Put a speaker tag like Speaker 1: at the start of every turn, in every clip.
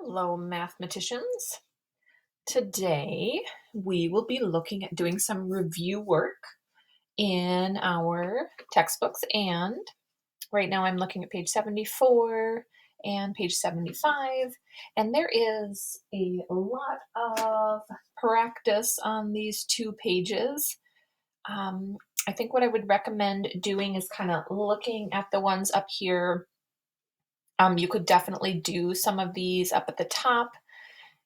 Speaker 1: Hello, mathematicians. Today we will be looking at doing some review work in our textbooks, and right now I'm looking at page 74 and page 75, and there is a lot of practice on these two pages. I think what I would recommend doing is kind of looking at the ones up here. You could definitely do some of these up at the top.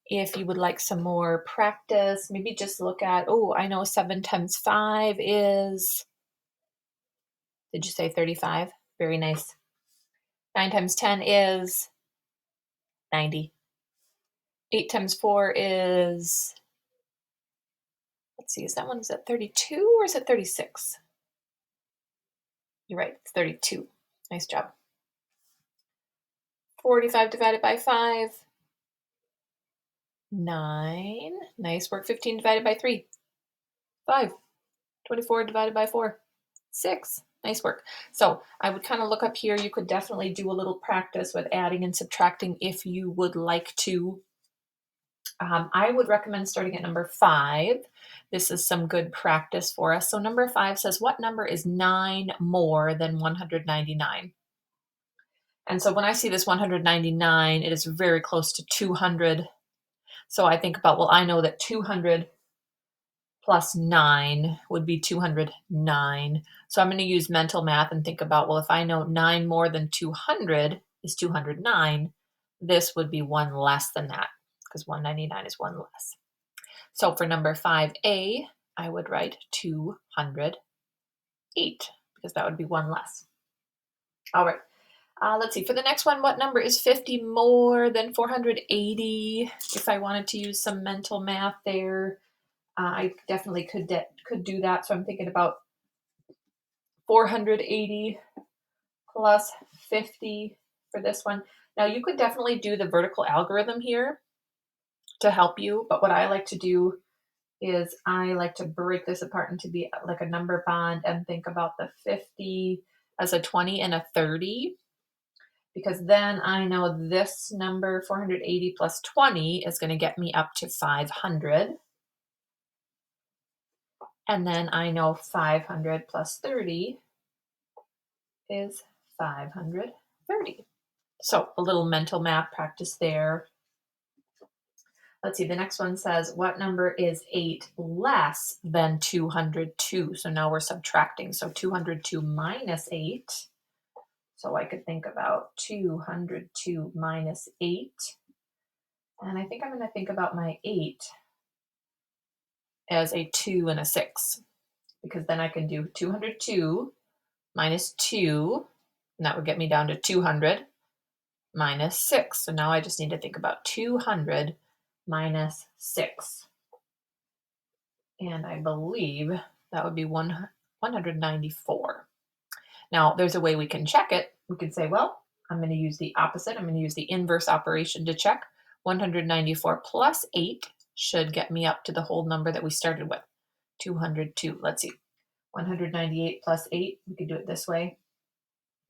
Speaker 1: If you would like some more practice, maybe just look at, oh, I know 7 times 5 is, did you say 35? Very nice. 9 times 10 is 90. 8 times 4 is, let's see, is that 32 or is it 36? You're right, it's 32. Nice job. 45 divided by 5, 9. Nice work. 15 divided by 3, 5. 24 divided by 4, 6. Nice work. So I would kind of look up here. You could definitely do a little practice with adding and subtracting if you would like to. I would recommend starting at number 5. This is some good practice for us. So number 5 says, what number is 9 more than 199? And so when I see this 199, it is very close to 200. So I think about, well, I know that 200 plus 9 would be 209. So I'm going to use mental math and think about, well, if I know 9 more than 200 is 209, this would be 1 less than that because 199 is 1 less. So for number 5a, I would write 208 because that would be 1 less. All right. Let's see. For the next one, what number is 50 more than 480? If I wanted to use some mental math there, I definitely could do that. So I'm thinking about 480 plus 50 for this one. Now you could definitely do the vertical algorithm here to help you, but what I like to do is I like to break this apart into be like a number bond and think about the 50 as a 20 and a 30, because then I know this number 480 plus 20 is going to get me up to 500. And then I know 500 plus 30 is 530. So a little mental math practice there. Let's see, the next one says, what number is 8 less than 202? So now we're subtracting. So 202 minus 8. So I could think about 202 minus 8. And I think I'm going to think about my 8 as a 2 and a 6. Because then I can do 202 minus 2. And that would get me down to 200 minus 6. So now I just need to think about 200 minus 6. And I believe that would be 194. Now, there's a way we can check it. We could say, well, I'm going to use the opposite. I'm going to use the inverse operation to check. 194 plus 8 should get me up to the whole number that we started with, 202. Let's see. 198 plus 8, we could do it this way.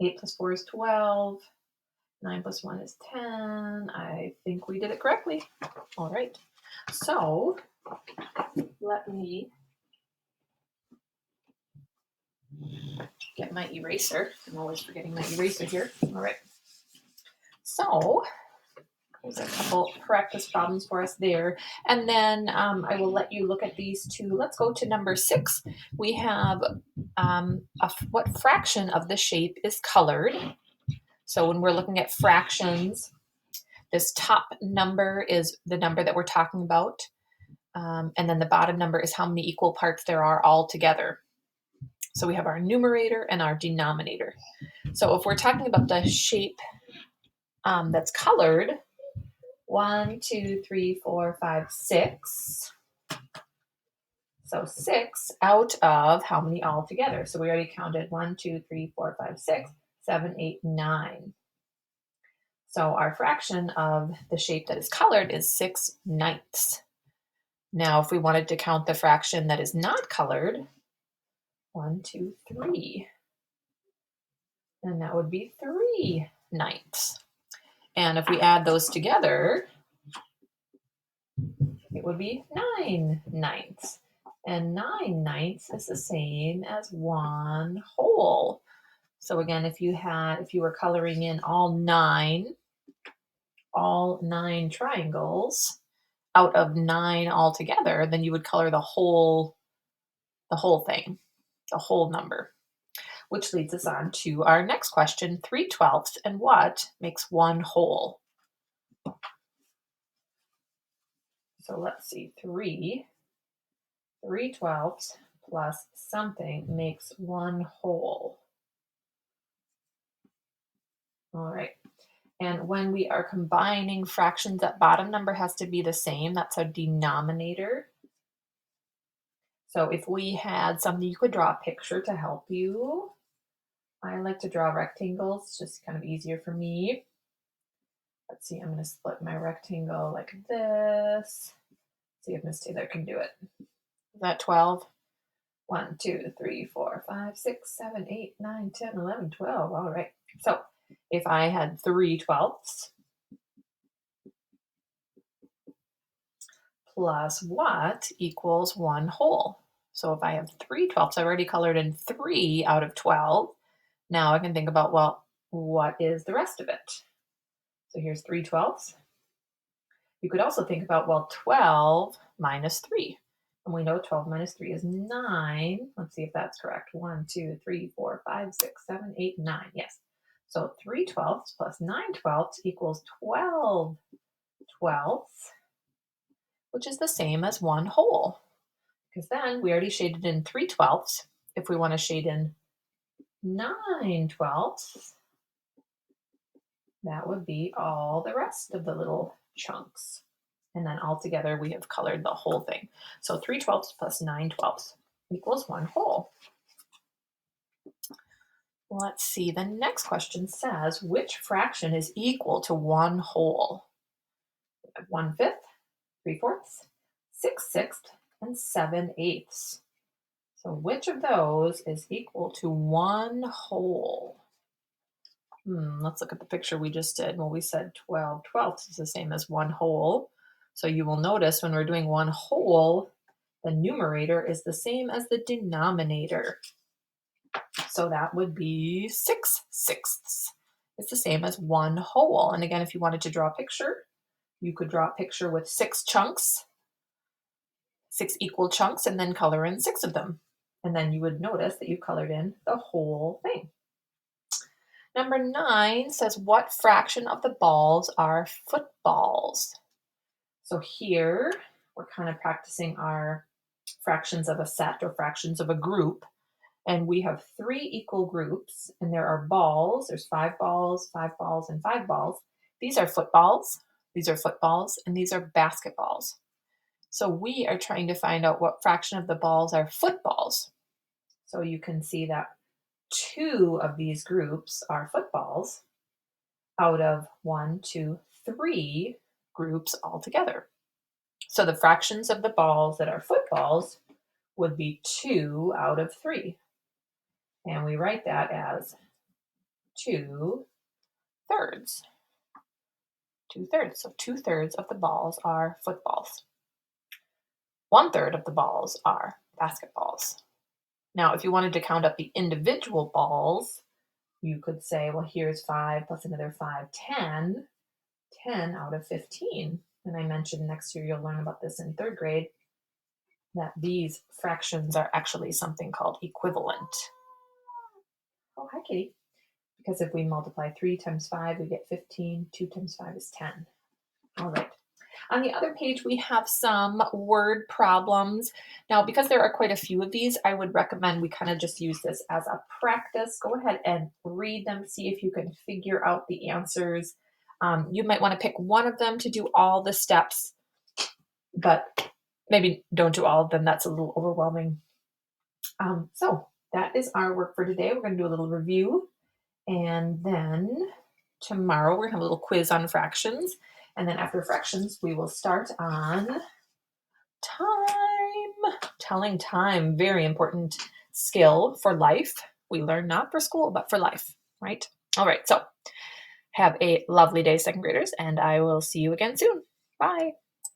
Speaker 1: 8 plus 4 is 12. 9 plus 1 is 10. I think we did it correctly. All right. So let me get my eraser. I'm always forgetting my eraser here. All right. So there's a couple practice problems for us there. And then I will let you look at these two. Let's go to number 6. We have what fraction of the shape is colored. So when we're looking at fractions, this top number is the number that we're talking about. And then the bottom number is how many equal parts there are all together. So we have our numerator and our denominator. So if we're talking about the shape that's colored, 1, 2, 3, 4, 5, 6. So 6 out of how many all together? So we already counted 1, 2, 3, 4, 5, 6, 7, 8, 9. So our fraction of the shape that is colored is 6/9. Now, if we wanted to count the fraction that is not colored, 1, 2, 3. And that would be 3/9. And if we add those together, would be 9/9. And 9/9 is the same as 1 whole. So again, if you were coloring in all nine triangles out of 9 altogether, then you would color the whole thing, the whole number. Which leads us on to our next question, 3/12, and what makes 1 whole? So let's see, 3/12 plus something makes 1 whole. All right. And when we are combining fractions, that bottom number has to be the same. That's a denominator. So if we had something, you could draw a picture to help you. I like to draw rectangles, it's just kind of easier for me. Let's see, I'm going to split my rectangle like this. See if Miss Taylor can do it. Is that 12? 1, 2, 3, 4, 5, 6, 7, 8, 9, 10, 11, 12. All right. So if I had 3/12 plus what equals 1 whole? So if I have 3/12, I've already colored in 3 out of 12. Now I can think about, well, what is the rest of it? So here's 3/12. You could also think about, well, 12 minus 3. And we know 12 minus 3 is 9. Let's see if that's correct. 1, 2, 3, 4, 5, 6, 7, 8, 9. Yes. So 3/12 plus 9/12 equals 12/12, which is the same as 1 whole. Because then we already shaded in 3/12. If we want to shade in 9/12, that would be all the rest of the little chunks. And then all together we have colored the whole thing. So 3/12 plus 9/12 equals 1 whole. Let's see, the next question says, which fraction is equal to 1 whole? 1/5, 3/4, 6/6, and 7/8. So which of those is equal to 1 whole? Let's look at the picture we just did. Well, we said 12/12 is the same as 1 whole. So you will notice when we're doing 1 whole, the numerator is the same as the denominator. So that would be 6/6. It's the same as 1 whole. And again, if you wanted to draw a picture, you could draw a picture with 6 chunks, 6 equal chunks, and then color in 6 of them. And then you would notice that you colored in the whole thing. Number 9 says, what fraction of the balls are footballs? So here we're kind of practicing our fractions of a set or fractions of a group. And we have 3 equal groups, and there are balls. There's 5 balls, 5 balls, and 5 balls. These are footballs, and these are basketballs. So we are trying to find out what fraction of the balls are footballs. So you can see that 2 of these groups are footballs out of 1, 2, 3 groups altogether. So the fractions of the balls that are footballs would be 2 out of 3. And we write that as 2/3. 2/3. So 2/3 of the balls are footballs. 1/3 of the balls are basketballs. Now, if you wanted to count up the individual balls, you could say, well, here's 5 plus another 5, 10. 10 out of 15. And I mentioned next year you'll learn about this in 3rd grade, that these fractions are actually something called equivalent. Oh, hi, Kitty. Because if we multiply 3 times 5, we get 15. 2 times 5 is 10. All right. On the other page, we have some word problems. Now, because there are quite a few of these, I would recommend we kind of just use this as a practice. Go ahead and read them, see if you can figure out the answers. You might want to pick one of them to do all the steps, but maybe don't do all of them. That's a little overwhelming. So that is our work for today. We're going to do a little review, and then tomorrow we're going to have a little quiz on fractions. And then after fractions, we will start on time. Telling time, very important skill for life. We learn not for school, but for life, right? All right, so have a lovely day, 2nd graders, and I will see you again soon. Bye.